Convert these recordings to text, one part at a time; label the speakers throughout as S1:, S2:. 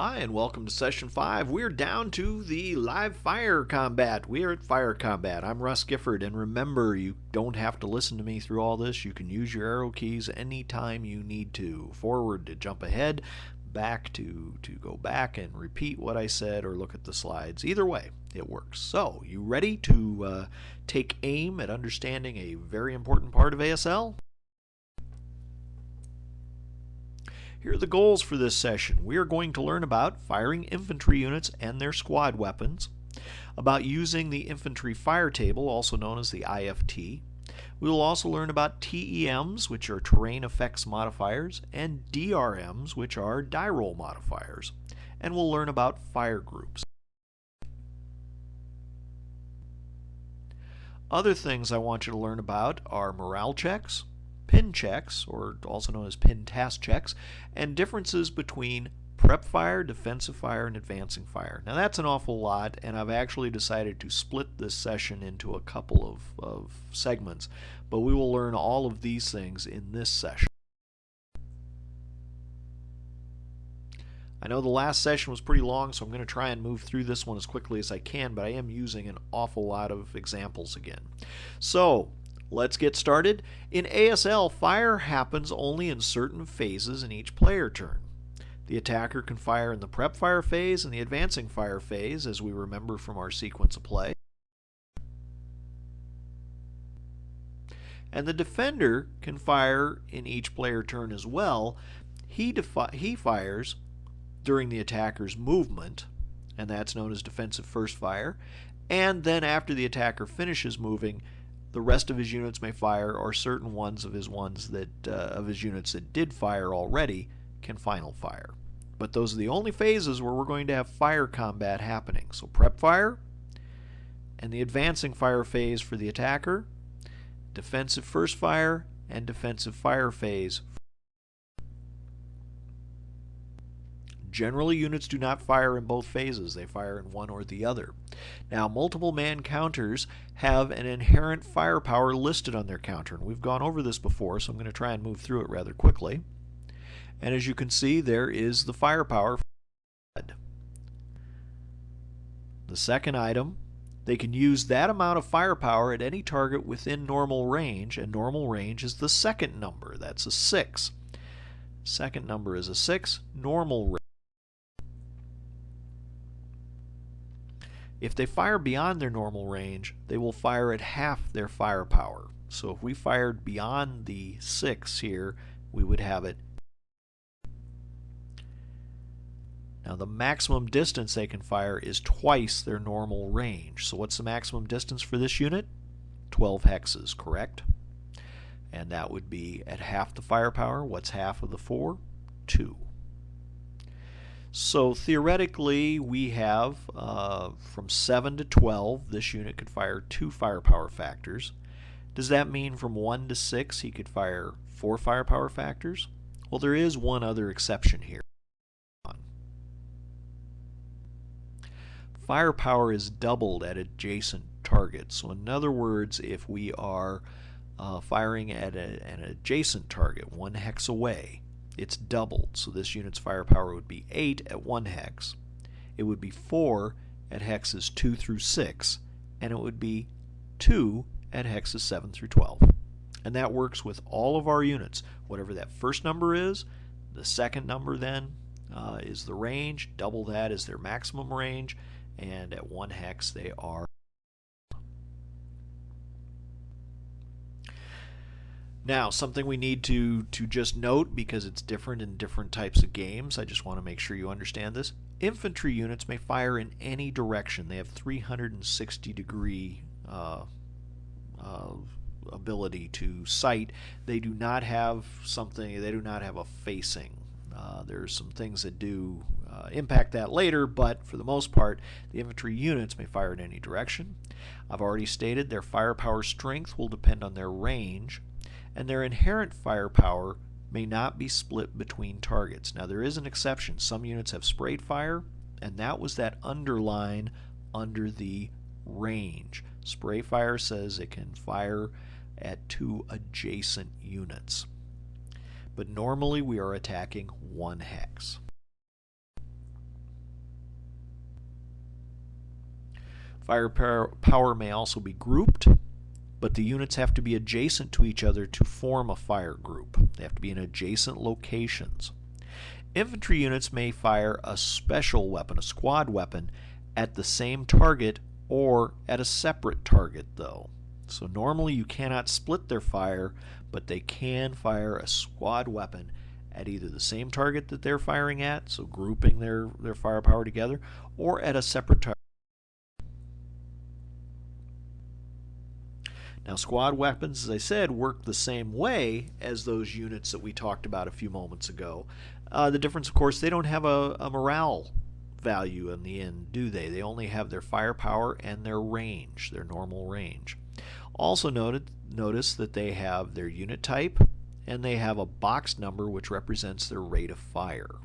S1: Hi, and welcome to Session 5. We're down to the live fire combat. We're at fire combat. I'm Russ Gifford, and remember, you don't have to listen to me through all this. You can use your arrow keys anytime you need to. Forward to jump ahead, back to go back and repeat what I said, or look at the slides. Either way, it works. So, you ready to take aim at understanding a very important part of ASL? Here are the goals for this session. We are going to learn about firing infantry units and their squad weapons, about using the infantry fire table, also known as the IFT. We will also learn about TEMs, which are terrain effects modifiers, and DRMs, which are die roll modifiers. And we'll learn about fire groups. Other things I want you to learn about are morale checks, pin checks, or also known as pin task checks, and differences between prep fire, defensive fire, and advancing fire. Now that's an awful lot, and I've actually decided to split this session into a couple of segments, but we will learn all of these things in this session. I know the last session was pretty long, so I'm going to try and move through this one as quickly as I can, but I am using an awful lot of examples again. So, let's get started. In ASL, fire happens only in certain phases in each player turn. The attacker can fire in the prep fire phase and the advancing fire phase, as we remember from our sequence of play. And the defender can fire in each player turn as well. He fires during the attacker's movement, and that's known as defensive first fire. And then after the attacker finishes moving, the rest of his units may fire, or certain ones of his units that did fire already can final fire. But those are the only phases where we're going to have fire combat happening. So prep fire and the advancing fire phase for the attacker, defensive first fire and defensive fire phase. Generally, units do not fire in both phases. They fire in one or the other. Now, multiple man counters have an inherent firepower listed on their counter, and we've gone over this before, so I'm going to try and move through it rather quickly. And as you can see, there is the firepower. The second item, they can use that amount of firepower at any target within normal range, and normal range is the second number. That's a 6. Second number is a 6. Normal range. If they fire beyond their normal range, they will fire at half their firepower. So if we fired beyond the 6 here, we would have it. Now the maximum distance they can fire is twice their normal range. So what's the maximum distance for this unit? 12 hexes, correct? And that would be at half the firepower. What's half of the 4? 2. So theoretically, we have from 7 to 12, this unit could fire 2 firepower factors. Does that mean from 1 to 6 he could fire 4 firepower factors? Well, there is one other exception here. Firepower is doubled at adjacent targets. So in other words, if we are firing at an adjacent target 1 hex away, it's doubled. So this unit's firepower would be 8 at 1 hex. It would be 4 at hexes 2 through 6, and it would be 2 at hexes 7 through 12. And that works with all of our units. Whatever that first number is, the second number then is the range. Double that is their maximum range, and at 1 hex they are. Now, something we need to just note, because it's different in different types of games, I just want to make sure you understand this. Infantry units may fire in any direction. They have 360-degree ability to sight. They do not have a facing. There's some things that do impact that later, but for the most part, the infantry units may fire in any direction. I've already stated their firepower strength will depend on their range, and their inherent firepower may not be split between targets. Now there is an exception. Some units have sprayed fire, and that was that underline under the range. Spray fire says it can fire at 2 adjacent units. But normally we are attacking 1 hex. Firepower may also be grouped, but the units have to be adjacent to each other to form a fire group. They have to be in adjacent locations. Infantry units may fire a special weapon, a squad weapon, at the same target or at a separate target though. So normally you cannot split their fire, but they can fire a squad weapon at either the same target that they're firing at, so grouping their firepower together, or at a separate target. Now squad weapons, as I said, work the same way as those units that we talked about a few moments ago. The difference, of course, they don't have a morale value in the end, do they? They only have their firepower and their range, their normal range. Also notice that they have their unit type and they have a box number which represents their rate of fire.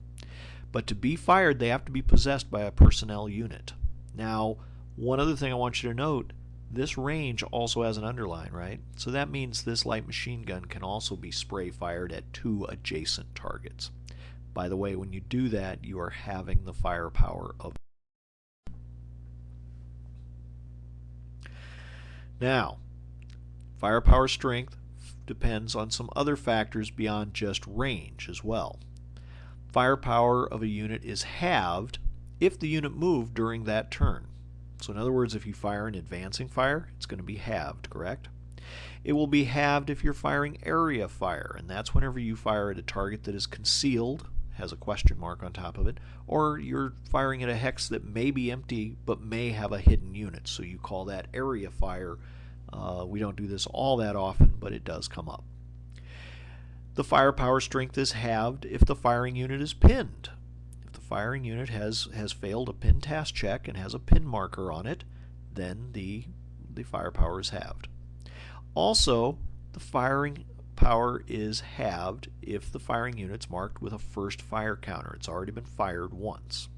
S1: But to be fired, they have to be possessed by a personnel unit. Now, one other thing I want you to note, this range also has an underline, right? So that means this light machine gun can also be spray fired at 2 adjacent targets. By the way, when you do that, you are having the firepower of. Now, firepower strength depends on some other factors beyond just range as well. Firepower of a unit is halved if the unit moved during that turn. So in other words, if you fire an advancing fire, it's going to be halved, correct? It will be halved if you're firing area fire, and that's whenever you fire at a target that is concealed, has a question mark on top of it, or you're firing at a hex that may be empty but may have a hidden unit, so you call that area fire. We don't do this all that often, but it does come up. The firepower strength is halved if the firing unit is pinned. If the firing unit has failed a pin task check and has a pin marker on it, then the firepower is halved. Also, the firing power is halved if the firing unit's marked with a first fire counter. It's already been fired once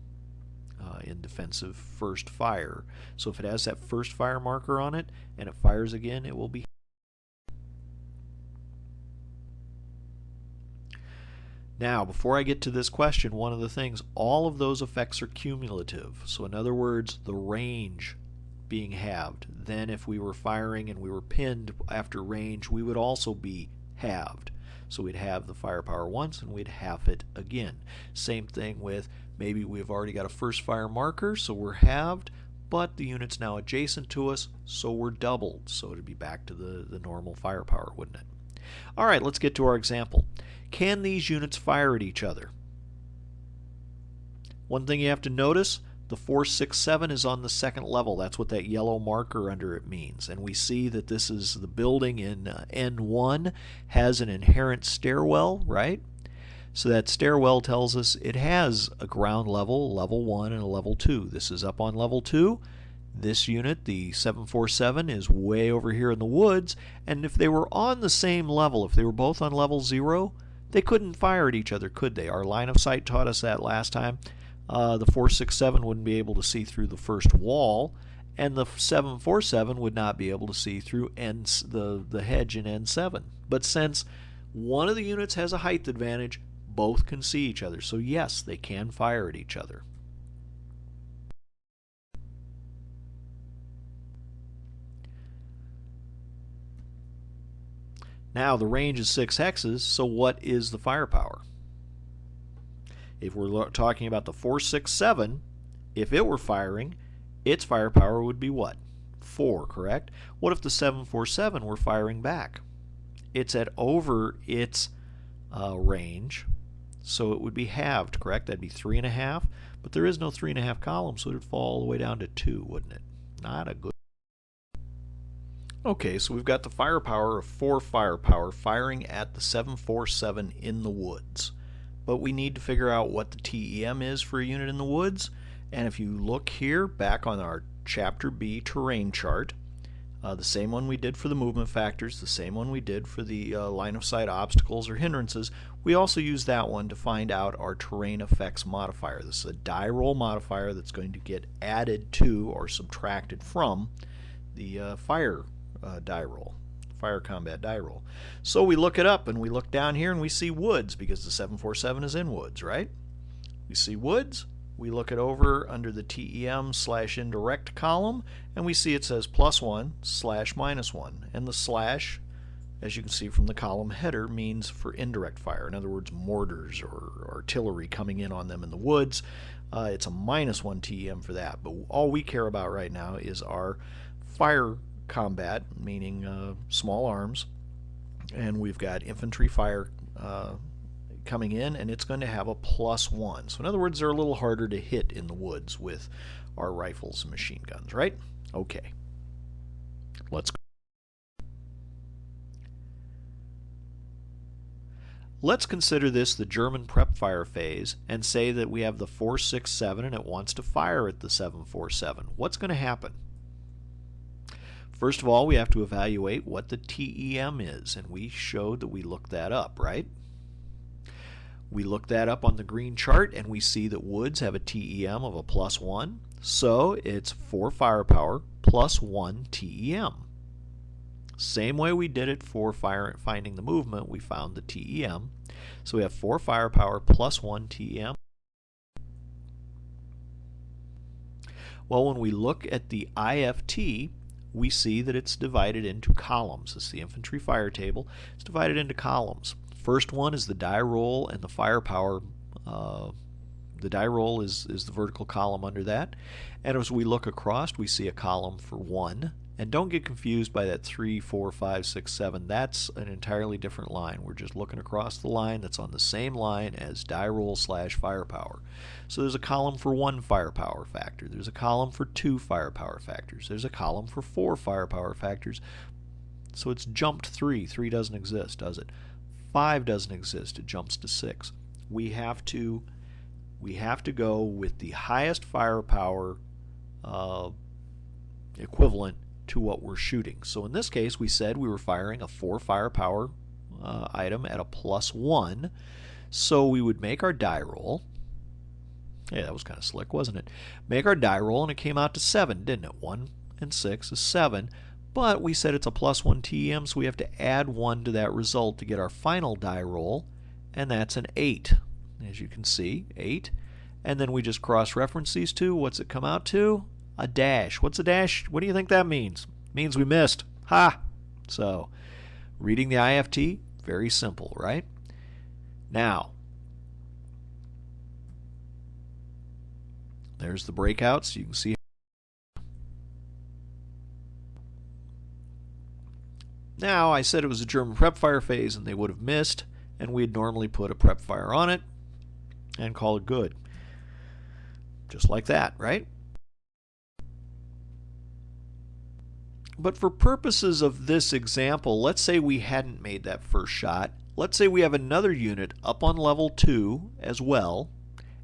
S1: in defensive first fire. So if it has that first fire marker on it and it fires again, it will be. Now, before I get to this question, one of the things, all of those effects are cumulative. So in other words, the range being halved. Then if we were firing and we were pinned after range, we would also be halved. So we'd have the firepower once and we'd halve it again. Same thing with maybe we've already got a first fire marker, so we're halved, but the unit's now adjacent to us, so we're doubled. So it'd be back to the normal firepower, wouldn't it? All right, let's get to our example. Can these units fire at each other? One thing you have to notice, the 467 is on the second level. That's what that yellow marker under it means. And we see that this is the building in N1 has an inherent stairwell, right? So that stairwell tells us it has a ground level, level 1, and a level 2. This is up on level 2. This unit, the 747, is way over here in the woods. And if they were on the same level, if they were both on level 0, they couldn't fire at each other, could they? Our line of sight taught us that last time. The 467 wouldn't be able to see through the first wall, and the 747 would not be able to see through the hedge in N7. But since one of the units has a height advantage, both can see each other. So yes, they can fire at each other. Now the range is 6 hexes, so what is the firepower? If we're talking about the 467, if it were firing, its firepower would be what? 4, correct? What if the 747 were firing back? It's at over its range, so it would be halved, correct? That'd be 3.5, but there is no 3.5 column, so it would fall all the way down to 2, wouldn't it? Not a good. Okay, so we've got the firepower of 4 firepower firing at the 747 in the woods. But we need to figure out what the TEM is for a unit in the woods. And if you look here back on our Chapter B terrain chart, the same one we did for the movement factors, the same one we did for the line of sight obstacles or hindrances, we also use that one to find out our terrain effects modifier. This is a die roll modifier that's going to get added to or subtracted from the fire die roll. Fire combat die roll. So we look it up and we look down here and we see woods because the 747 is in woods, right? We see woods, we look it over under the TEM/indirect column, and we see it says +1/-1, and the slash, as you can see from the column header, means for indirect fire. In other words, mortars or artillery coming in on them in the woods. It's a -1 TEM for that, but all we care about right now is our fire combat, meaning small arms, and we've got infantry fire coming in, and it's going to have a +1. So in other words, they're a little harder to hit in the woods with our rifles and machine guns, right? Okay. Let's go. Let's consider this the German prep fire phase and say that we have the 467 and it wants to fire at the 747. What's going to happen? First of all, we have to evaluate what the TEM is, and we showed that we looked that up, right? We looked that up on the green chart, and we see that woods have a TEM of a +1, so it's 4 firepower plus 1 TEM. Same way we did it for finding the movement, we found the TEM. So we have 4 firepower plus 1 TEM. Well, when we look at the IFT, we see that it's divided into columns. It's the infantry fire table. It's divided into columns. First one is the die roll and the firepower. The die roll is the vertical column under that. And as we look across, we see a column for 1. And don't get confused by that 3, 4, 5, 6, 7. That's an entirely different line. We're just looking across the line that's on the same line as die roll/firepower. So there's a column for 1 firepower factor. There's a column for 2 firepower factors. There's a column for 4 firepower factors. So it's jumped 3. 3 doesn't exist, does it? 5 doesn't exist. It jumps to 6. We have to go with the highest firepower equivalent to what we're shooting. So in this case, we said we were firing a 4 firepower item at a +1. So we would make our die roll. Yeah, that was kind of slick, wasn't it? Make our die roll, and it came out to 7, didn't it? 1 and 6 is 7. But we said it's a +1 TEM, so we have to add 1 to that result to get our final die roll, and that's an 8. As you can see, 8. And then we just cross-reference these two. What's it come out to? A dash. What's a dash? What do you think that means? It means we missed. Ha! So, reading the IFT, very simple, right? Now, there's the breakouts. You can see. Now, I said it was a German prep fire phase, and they would have missed, and we'd normally put a prep fire on it and call it good. Just like that, right? But for purposes of this example, let's say we hadn't made that first shot. Let's say we have another unit up on level 2 as well,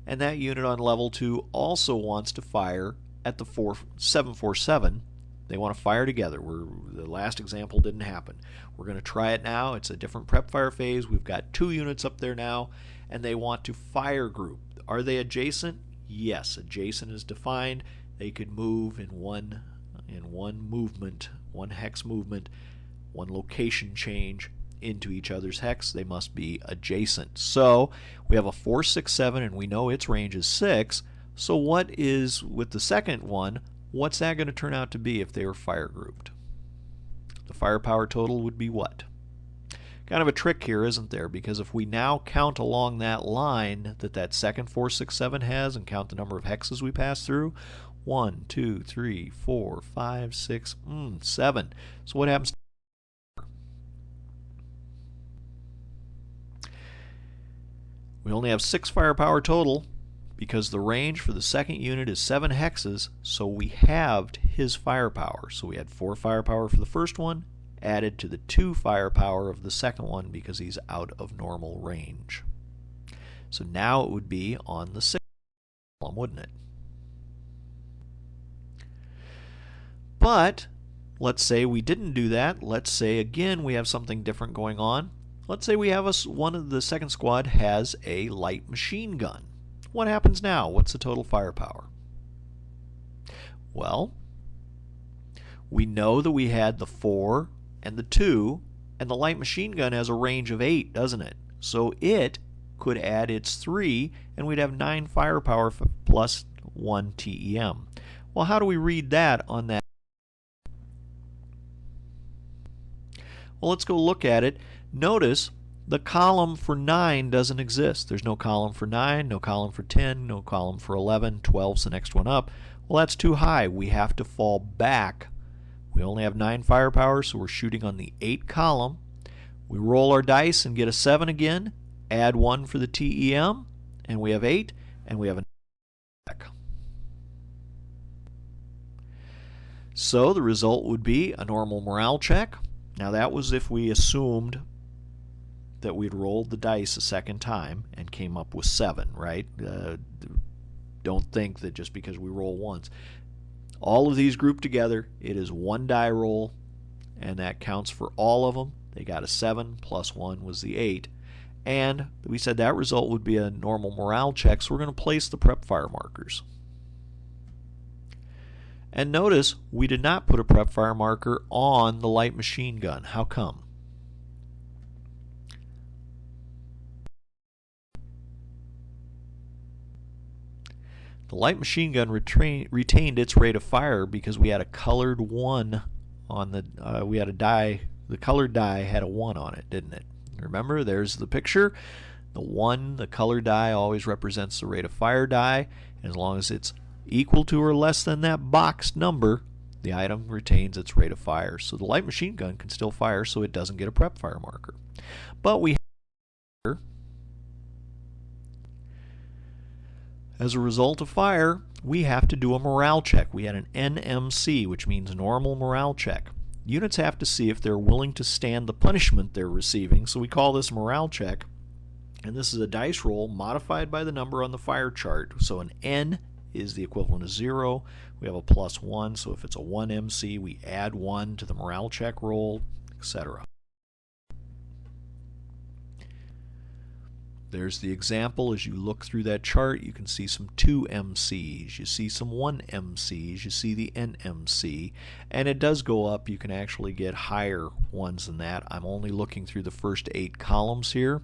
S1: and that unit on level 2 also wants to fire at the 747. They want to fire together. The last example didn't happen. We're going to try it now. It's a different prep fire phase. We've got 2 units up there now, and they want to fire group. Are they adjacent? Yes, adjacent is defined. They could move in one movement, one hex movement, one location change into each other's hex. They must be adjacent. So we have a 4, 6, 7, and we know its range is 6. So what is, with the second one, what's that going to turn out to be if they were fire grouped? The firepower total would be what? Kind of a trick here, isn't there? Because if we now count along that line that second 4, 6, 7 has and count the number of hexes we pass through, 1, 2, 3, 4, 5, 6, 7. So what happens? We only have 6 firepower total because the range for the second unit is 7 hexes, so we halved his firepower. So we had 4 firepower for the first one, added to the 2 firepower of the second one because he's out of normal range. So now it would be on the 6th column, wouldn't it? But let's say we didn't do that. Let's say again we have something different going on. Let's say we have one of the second squad has a light machine gun. What happens now? What's the total firepower? Well, we know that we had the 4 and the 2, and the light machine gun has a range of 8, doesn't it? So it could add its 3, and we'd have 9 firepower plus 1 TEM. Well, how do we read that on that? Well, let's go look at it. Notice the column for 9 doesn't exist. There's no column for 9, no column for 10, no column for 11. 12's the next one up. Well, that's too high. We have to fall back. We only have 9 firepower, so we're shooting on the 8 column. We roll our dice and get a 7 again, add 1 for the TEM, and we have 8, and we have a back. So the result would be a normal morale check. Now that was if we assumed that we'd rolled the dice a second time and came up with 7, right? Don't think that just because we roll once. All of these grouped together, it is 1 die roll, and that counts for all of them. They got a 7 plus 1 was the 8. And we said that result would be a normal morale check, so we're going to place the prep fire markers. And notice we did not put a prep fire marker on the light machine gun. How come? The light machine gun retained its rate of fire because we had a colored 1 on the we had a die. The colored die had a 1 on it, didn't it? Remember, there's the picture. The 1, the colored die, always represents the rate of fire die. And as long as it's equal to or less than that boxed number, the item retains its rate of fire. So the light machine gun can still fire, so it doesn't get a prep fire marker. But we have, as a result of fire, we have to do a morale check. We had an NMC, which means normal morale check. Units have to see if they're willing to stand the punishment they're receiving, so we call this a morale check. And this is a dice roll modified by the number on the fire chart. So an N is the equivalent of 0. We have a plus 1, so if it's a 1 MC, we add 1 to the morale check roll, etc. There's the example. As you look through that chart, you can see some 2 MCs, you see some 1 MCs, you see the NMC, and it does go up. You can actually get higher ones than that. I'm only looking through the first 8 columns here.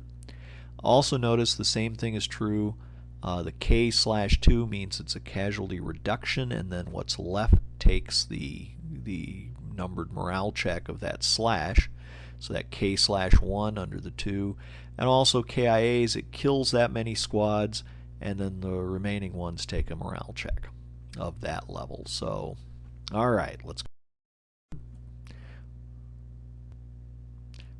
S1: Also notice the same thing is true. The K/2 means it's a casualty reduction, and then what's left takes the numbered morale check of that slash. So that K/1 under the 2. And also KIAs, it kills that many squads, and then the remaining ones take a morale check of that level. So, alright, let's go.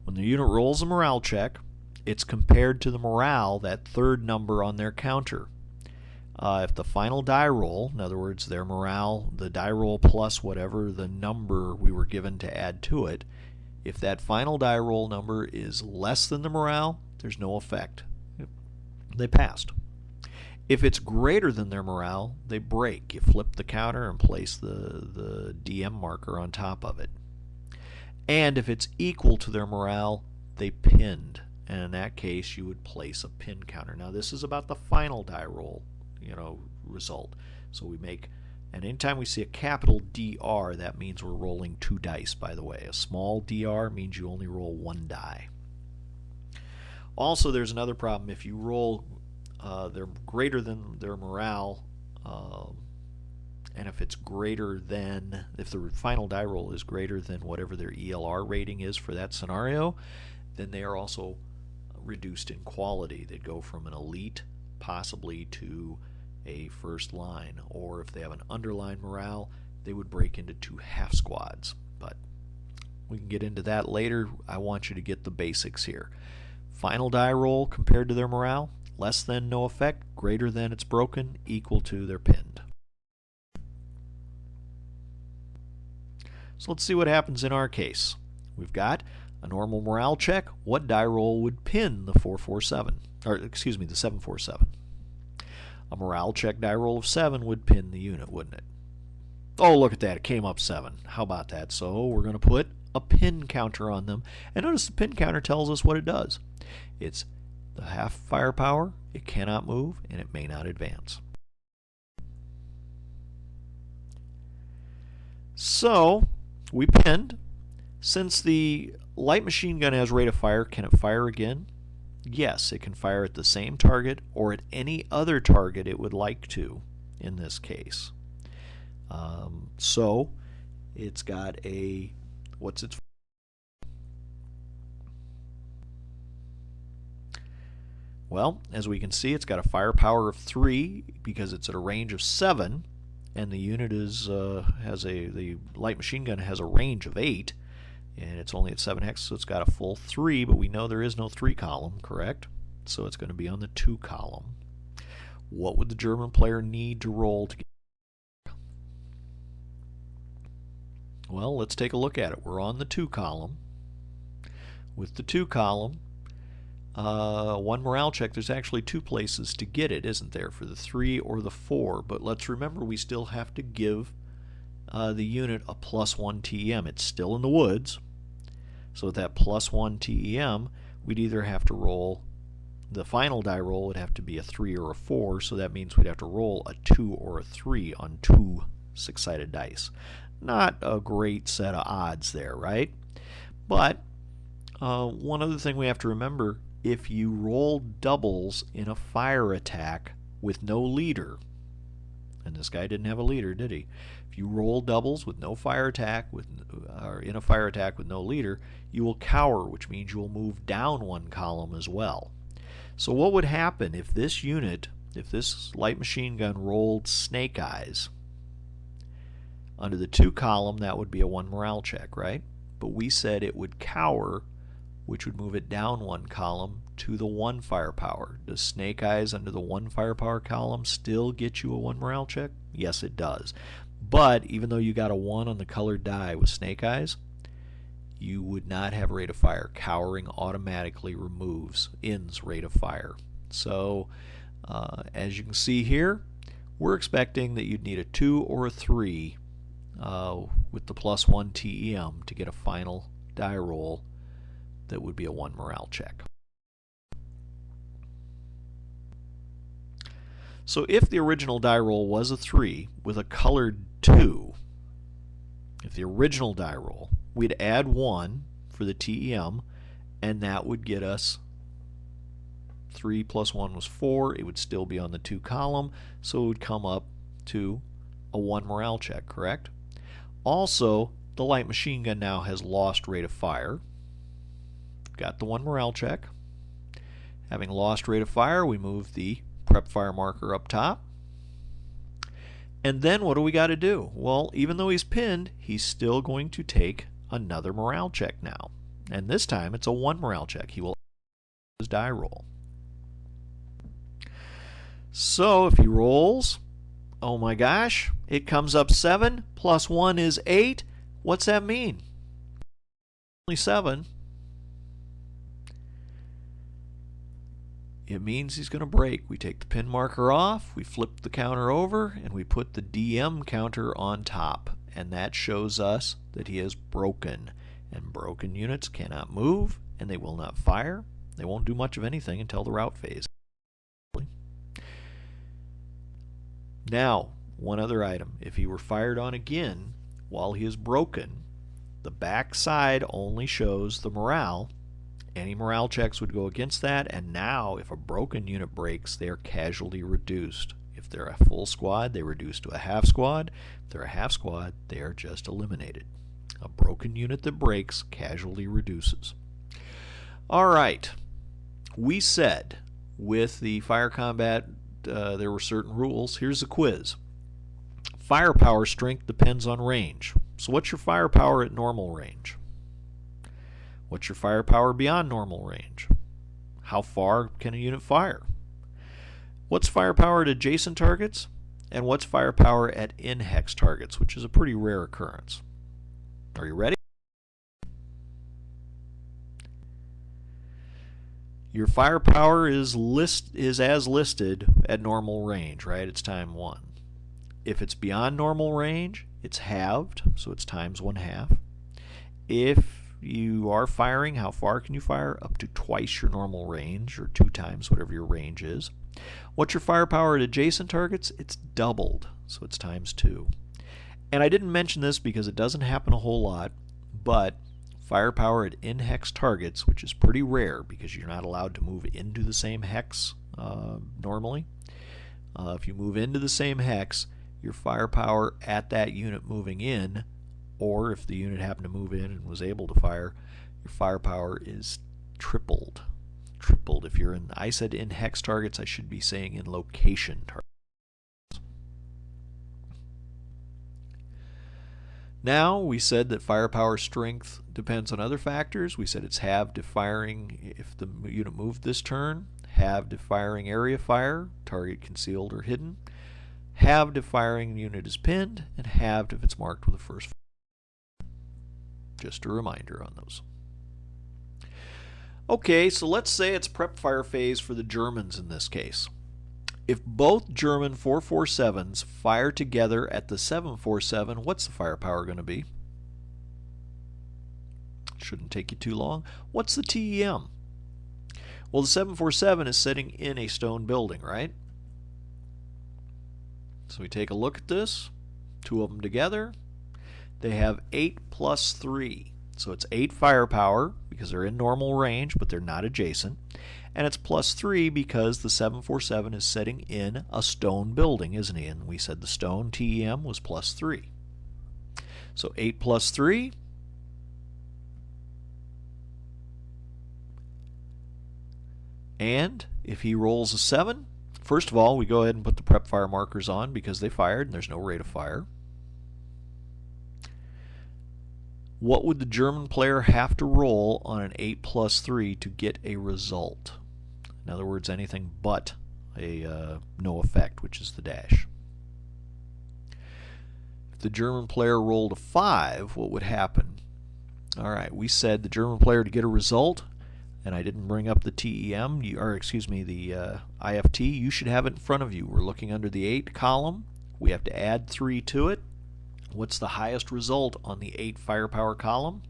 S1: When the unit rolls a morale check, it's compared to the morale, that third number on their counter. If the final die roll, in other words, their morale, the die roll plus whatever the number we were given to add to it, if that final die roll number is less than the morale, there's no effect. They passed. If it's greater than their morale, they break. You flip the counter and place the DM marker on top of it. And if it's equal to their morale, they pinned. And in that case, you would place a pin counter. Now this is about the final die roll, result. So we make, and anytime we see a capital DR, that means we're rolling 2 dice, by the way. A small DR means you only roll 1 die. Also, there's another problem. If you roll, they're greater than their morale, and if it's greater than, if the final die roll is greater than whatever their ELR rating is for that scenario, then they are also reduced in quality. They'd go from an elite possibly to a first line, or if they have an underline morale, they would break into 2 half squads. But we can get into that later. I want you to get the basics here. Final die roll compared to their morale, less than no effect, greater than it's broken, equal to they're pinned. So let's see what happens in our case. We've got a normal morale check. What die roll would pin the 447? Or excuse me, the 747. A morale check die roll of 7 would pin the unit, wouldn't it? Oh, look at that. It came up 7. How about that? So we're going to put a pin counter on them. And notice the pin counter tells us what it does. It's the half firepower, it cannot move, and it may not advance. So we pinned. Since the light machine gun has rate of fire, can it fire again? yes, it can fire at the same target or at any other target it would like to in this case. So it's got a, what's its, well, as we can see, it's got a firepower of 3 because it's at a range of 7, and the unit is the light machine gun has a range of 8, and it's only at 7 hex, so it's got a full 3, but we know there is no 3 column, correct? So it's going to be on the 2 column. What would the German player need to roll to get? Well, let's take a look at it. We're on the 2 column. With the 2 column, 1 morale check, there's actually 2 places to get it, isn't there, for the 3 or the 4, but let's remember we still have to give the unit a +1 TEM. It's still in the woods, so with that +1 TEM, we'd either have to roll, the final die roll would have to be a 3 or a 4, so that means we'd have to roll a 2 or a 3 on 2 6-sided dice. Not a great set of odds there, right? But one other thing we have to remember, if you roll doubles in a fire attack with no leader, and this guy didn't have a leader, did he? If you roll doubles with no fire attack, or in a fire attack with no leader, you will cower, which means you will move down 1 column as well. So what would happen if this unit, if this light machine gun rolled Snake Eyes? Under the 2 column, that would be a 1 morale check, right? But we said it would cower, which would move it down 1 column to the 1 firepower. Does Snake Eyes under the 1 firepower column still get you a 1 morale check? Yes, it does. But even though you got a 1 on the colored die with Snake Eyes, you would not have rate of fire. Cowering automatically ends rate of fire. So as you can see here, we're expecting that you'd need a 2 or a 3 with the +1 TEM to get a final die roll that would be a 1 morale check. So if the original die roll was a 3 with a colored 2, if the original die roll, we'd add 1 for the TEM, and that would get us 3 + 1 was 4. It would still be on the 2 column, so it would come up to a 1 morale check, correct? Also, the light machine gun now has lost rate of fire. Got the 1 morale check. Having lost rate of fire, we move the prep fire marker up top. And then what do we got to do? Well, even though he's pinned, he's still going to take another morale check now. And this time it's a 1 morale check. He will his die roll. So if he rolls, oh my gosh, it comes up 7 + 1 is 8. What's that mean? Only 7. It means he's going to break. We take the pin marker off, we flip the counter over, and we put the DM counter on top. And that shows us that he is broken. And broken units cannot move, and they will not fire. They won't do much of anything until the rout phase. Now, one other item. If he were fired on again while he is broken, the back side only shows the morale. Any morale checks would go against that, and now if a broken unit breaks, they are casualty reduced. If they're a full squad, they reduce to a half squad. If they're a half squad, they are just eliminated. A broken unit that breaks, casualty reduces. Alright, we said with the fire combat there were certain rules. Here's the quiz. Firepower strength depends on range. So what's your firepower at normal range? What's your firepower beyond normal range? How far can a unit fire? What's firepower at adjacent targets? And what's firepower at in-hex targets, which is a pretty rare occurrence. Are you ready? Your firepower is as listed at normal range, right? It's ×1. If it's beyond normal range, it's halved, so it's ×1/2. If you are firing, how far can you fire? Up to twice your normal range, or 2 times whatever your range is. What's your firepower at adjacent targets? It's doubled, so it's ×2. And I didn't mention this because it doesn't happen a whole lot, but firepower at in-hex targets, which is pretty rare because you're not allowed to move into the same hex normally. If you move into the same hex, your firepower at that unit moving in, or if the unit happened to move in and was able to fire, your firepower is tripled. Tripled. If you're in, I said in hex targets, I should be saying in location targets. Now, we said that firepower strength depends on other factors. We said it's halved if firing if the unit moved this turn, halved if firing area fire, target concealed or hidden, halved if firing unit is pinned, and halved if it's marked with a first fire. Just a reminder on those. Okay, so let's say it's prep fire phase for the Germans in this case. If both German 447s fire together at the 747, what's the firepower going to be? Shouldn't take you too long. What's the TEM? Well, the 747 is sitting in a stone building, right? So we take a look at this. Two of them together. They have 8 plus 3. So it's 8 firepower because they're in normal range, but they're not adjacent. And it's plus 3 because the 747 is sitting in a stone building, isn't it? And we said the stone TEM was plus 3. So 8 plus 3. And if he rolls a 7, first of all, we go ahead and put the prep fire markers on because they fired and there's no rate of fire. What would the German player have to roll on an 8 plus 3 to get a result? In other words, anything but a no effect, which is the dash. If the German player rolled a 5, what would happen? Alright, we said the German player to get a result, and I didn't bring up the TEM, or excuse me, the IFT. You should have it in front of you. We're looking under the 8 column. We have to add 3 to it. What's the highest result on the 8 firepower column?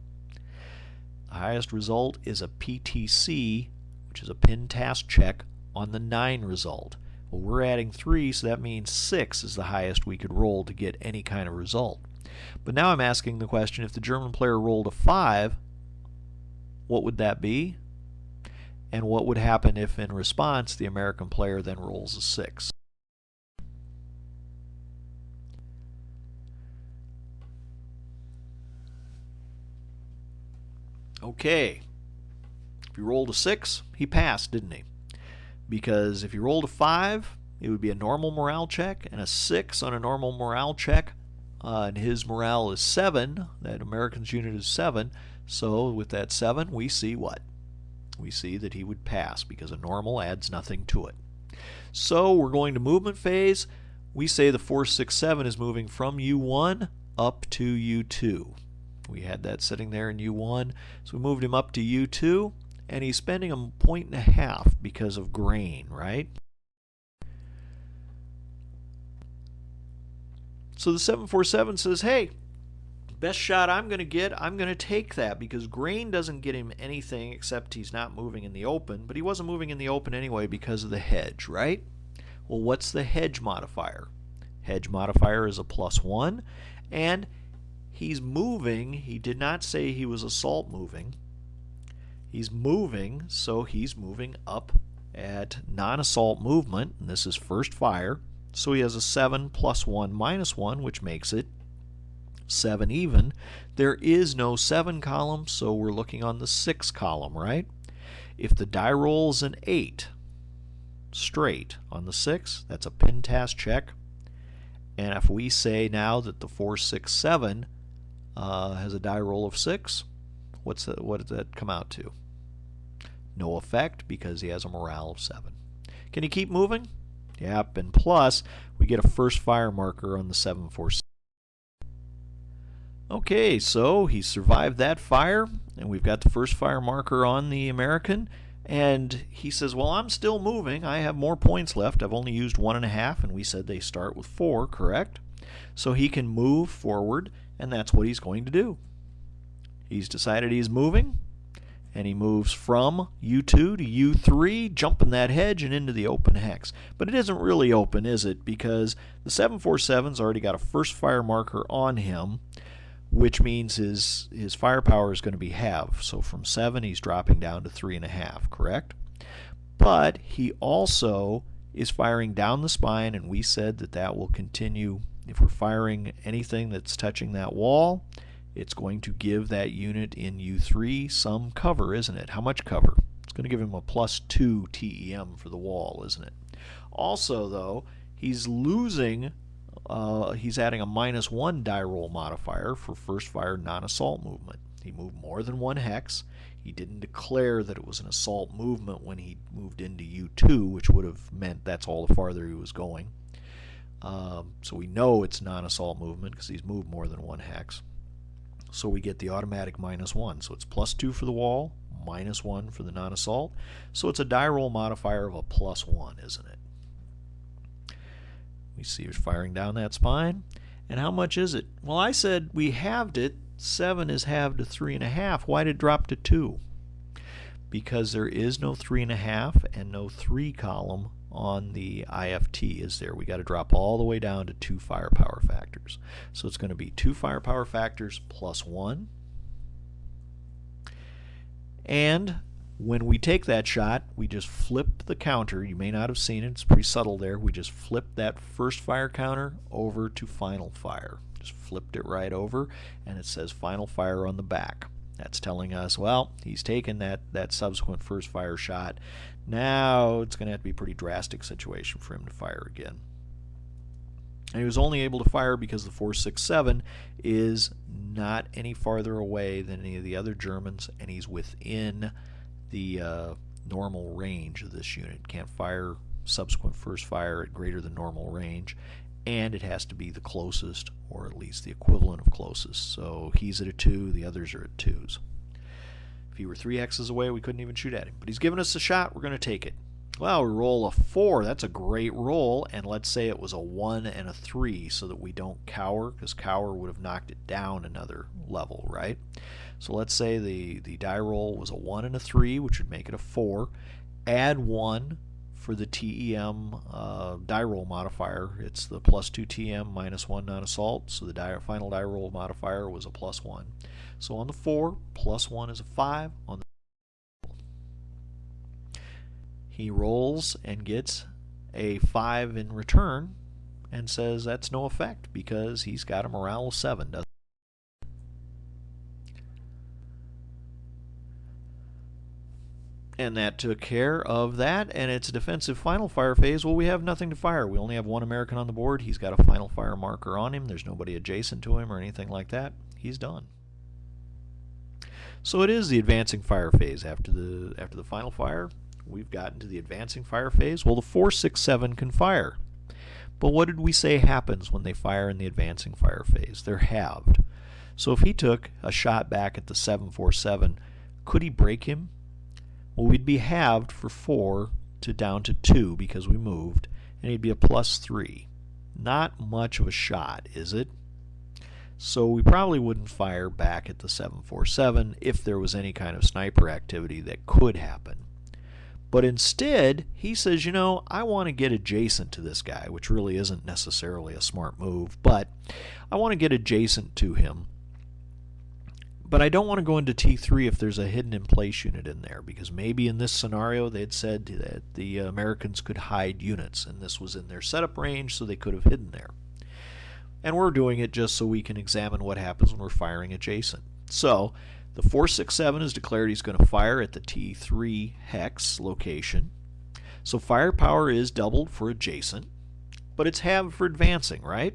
S1: The highest result is a PTC, which is a pin task check, on the 9 result. Well, we're adding 3, so that means 6 is the highest we could roll to get any kind of result. But now I'm asking the question, if the German player rolled a 5, what would that be? And what would happen if, in response, the American player then rolls a 6? Okay, if he rolled a 6, he passed, didn't he? Because if he rolled a 5, it would be a normal morale check, and a 6 on a normal morale check, and his morale is 7, that American's unit is 7, so with that 7, we see what? We see that he would pass, because a normal adds nothing to it. So we're going to movement phase. We say the 467 is moving from U1 up to U2. We had that sitting there in U1, so we moved him up to U2, and he's spending a point and a half because of grain, right? So the 747 says, hey, best shot I'm going to get, I'm going to take that, because grain doesn't get him anything except he's not moving in the open, but he wasn't moving in the open anyway because of the hedge, right? Well, what's the hedge modifier? Hedge modifier is a +1, and he's moving. He did not say he was assault moving. He's moving, so he's moving up at non-assault movement, and this is first fire. So he has a 7 plus 1 minus 1, which makes it 7 even. There is no 7 column, so we're looking on the 6 column, right? If the die rolls an 8 straight on the 6, that's a pin task check. And if we say now that the 467 has a die roll of 6, what does that come out to? No effect, because he has a morale of 7. Can he keep moving? Yep, and plus we get a first fire marker on the 747. Okay, so he survived that fire, and we've got the first fire marker on the American, and he says, well, I'm still moving. I have more points left. I've only used 1.5, and we said they start with 4, correct? So he can move forward, and that's what he's going to do. He's decided he's moving, and he moves from U2 to U3, jumping that hedge and into the open hex. But it isn't really open, is it? Because the 747's already got a first fire marker on him. which means his firepower is going to be halved. So from 7 he's dropping down to 3.5, correct? But he also is firing down the spine, and we said that that will continue. If we're firing anything that's touching that wall, it's going to give that unit in U3 some cover, isn't it? How much cover? It's going to give him a +2 TEM for the wall, isn't it? Also, though, he's losing, he's adding a -1 die roll modifier for first fire non-assault movement. He moved more than 1 hex. He didn't declare that it was an assault movement when he moved into U2, which would have meant that's all the farther he was going. So we know it's non-assault movement because he's moved more than 1 hex. So we get the automatic -1. So it's +2 for the wall, -1 for the non-assault. So it's a die roll modifier of a +1, isn't it? We see it's firing down that spine. And how much is it? Well, I said we halved it. 7 is halved to 3.5. Why did it drop to 2? Because there is no 3.5 and no 3 column on the IFT, is there? We got to drop all the way down to 2 firepower factors. So it's going to be 2 firepower factors +1. And when we take that shot, we just flip the counter. You may not have seen it. It's pretty subtle there. We just flipped that first fire counter over to final fire. Just flipped it right over, and it says final fire on the back. That's telling us, well, he's taken that subsequent first fire shot. Now it's going to have to be a pretty drastic situation for him to fire again. And he was only able to fire because the 4.67 is not any farther away than any of the other Germans, and he's within the normal range of this unit. Can't fire subsequent first fire at greater than normal range, and it has to be the closest, or at least the equivalent of closest. So he's at a 2, the others are at 2s. If he were 3 hexes away, we couldn't even shoot at him. But he's given us a shot, we're going to take it. Well, we roll a 4, that's a great roll, and let's say it was a 1 and a 3 so that we don't cower, because cower would have knocked it down another level, right? So let's say the die roll was a 1 and a 3, which would make it a 4. Add 1 for the TEM die roll modifier. It's the +2 TM -1 non-assault, so the final die roll modifier was a +1. So on the 4, +1 is a 5. On the he rolls and gets a 5 in return and says that's no effect because he's got a morale of 7, doesn't he? And that took care of that, and it's a defensive final fire phase. Well, we have nothing to fire. We only have 1 American on the board. He's got a final fire marker on him. There's nobody adjacent to him or anything like that. He's done. So it is the advancing fire phase. After the final fire, we've gotten to the advancing fire phase. Well, the 4.67 can fire. But what did we say happens when they fire in the advancing fire phase? They're halved. So if he took a shot back at the 7.47, could he break him? Well, we'd be halved for 4 to down to 2 because we moved, and he'd be a +3. Not much of a shot, is it? So we probably wouldn't fire back at the 7.47 if there was any kind of sniper activity that could happen. But instead, he says, you know, I want to get adjacent to this guy, which really isn't necessarily a smart move, but I want to get adjacent to him. But I don't want to go into T3 if there's a hidden in place unit in there, because maybe in this scenario they'd said that the Americans could hide units, and this was in their setup range, so they could have hidden there. And we're doing it just so we can examine what happens when we're firing adjacent. So the 4.67 is declared he's going to fire at the T3 hex location. So firepower is doubled for adjacent, but it's halved for advancing, right?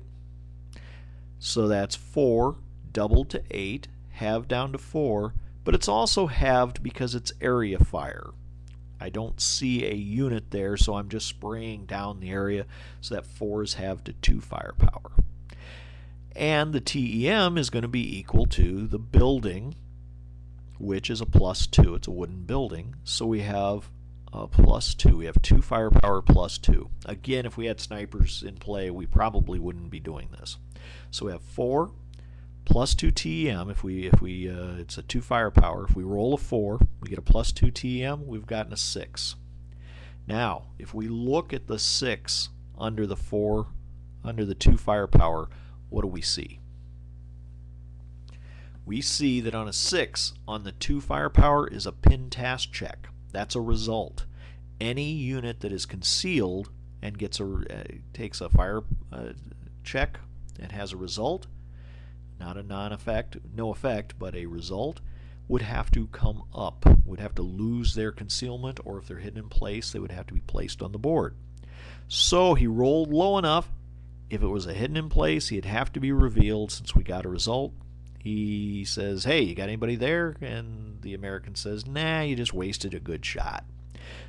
S1: So that's 4 doubled to 8, halved down to 4, but it's also halved because it's area fire. I don't see a unit there, so I'm just spraying down the area, so that 4 is halved to 2 firepower. And the TEM is going to be equal to the building, which is a +2. It's a wooden building, so we have a +2. We have 2 firepower +2. Again, if we had snipers in play, we probably wouldn't be doing this. So we have 4 +2 TEM. If we it's a 2 firepower. If we roll a 4, we get a +2 TEM. We've gotten a 6. Now, if we look at the 6 under the 4, under the 2 firepower, what do we see? we see that on a 6 on the 2 firepower is a pin task check. That's a result. Any unit that is concealed and takes a fire check and has a result, not a no effect, but a result, would have to come up, would have to lose their concealment, or if they're hidden in place, they would have to be placed on the board. So he rolled low enough. If it was a hidden in place, he'd have to be revealed since we got a result. He says, hey, you got anybody there? And the American says, nah, you just wasted a good shot.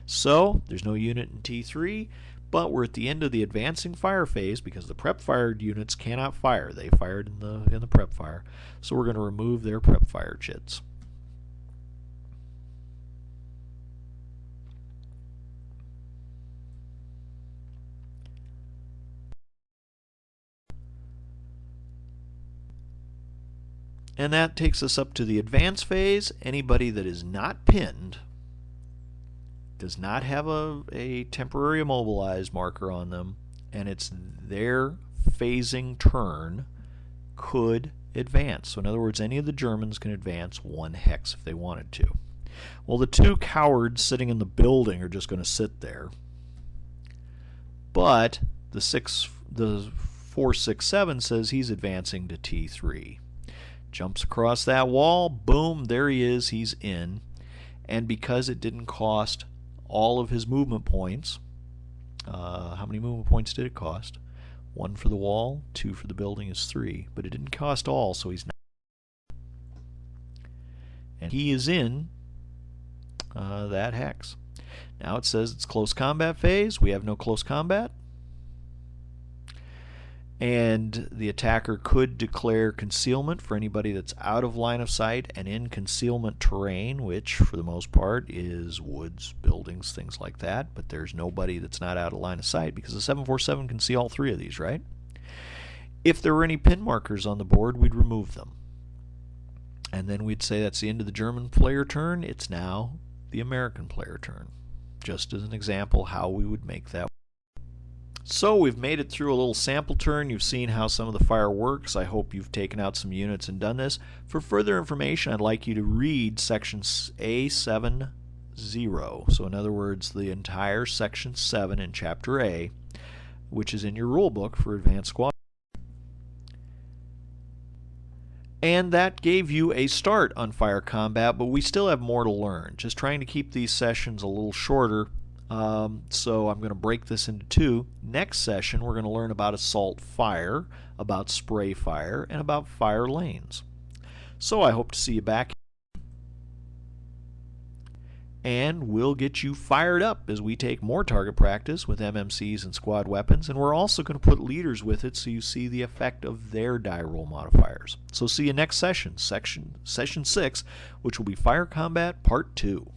S1: So there's no unit in T3, but we're at the end of the advancing fire phase because the prep fired units cannot fire. They fired in the prep fire. So we're going to remove their prep fire chits. And that takes us up to the advance phase. Anybody that is not pinned, does not have a temporary immobilized marker on them, and it's their phasing turn, could advance. So in other words, any of the Germans can advance 1 hex if they wanted to. Well, the 2 cowards sitting in the building are just going to sit there. But the 467 says he's advancing to T3. Jumps across that wall, boom, there he is, he's in. And because it didn't cost all of his movement points, how many movement points did it cost? 1 for the wall, 2 for the building is 3, but it didn't cost all, so he's not. And he is in that hex. Now it says it's close combat phase. We have no close combat. And the attacker could declare concealment for anybody that's out of line of sight and in concealment terrain, which for the most part is woods, buildings, things like that. But there's nobody that's not out of line of sight because the 747 can see all 3 of these, right? If there were any pin markers on the board, we'd remove them. And then we'd say that's the end of the German player turn. It's now the American player turn. Just as an example how we would make that. So we've made it through a little sample turn. You've seen how some of the fire works. I hope you've taken out some units and done this. For further information, I'd like you to read section A70. So in other words, the entire section 7 in chapter A, which is in your rule book for advanced squad. And that gave you a start on fire combat, but we still have more to learn. Just trying to keep these sessions a little shorter. So I'm going to break this into 2. Next session, we're going to learn about assault fire, about spray fire, and about fire lanes. So I hope to see you back. And we'll get you fired up as we take more target practice with MMCs and squad weapons. And we're also going to put leaders with it so you see the effect of their die roll modifiers. So see you next session, session 6, which will be Fire Combat Part 2.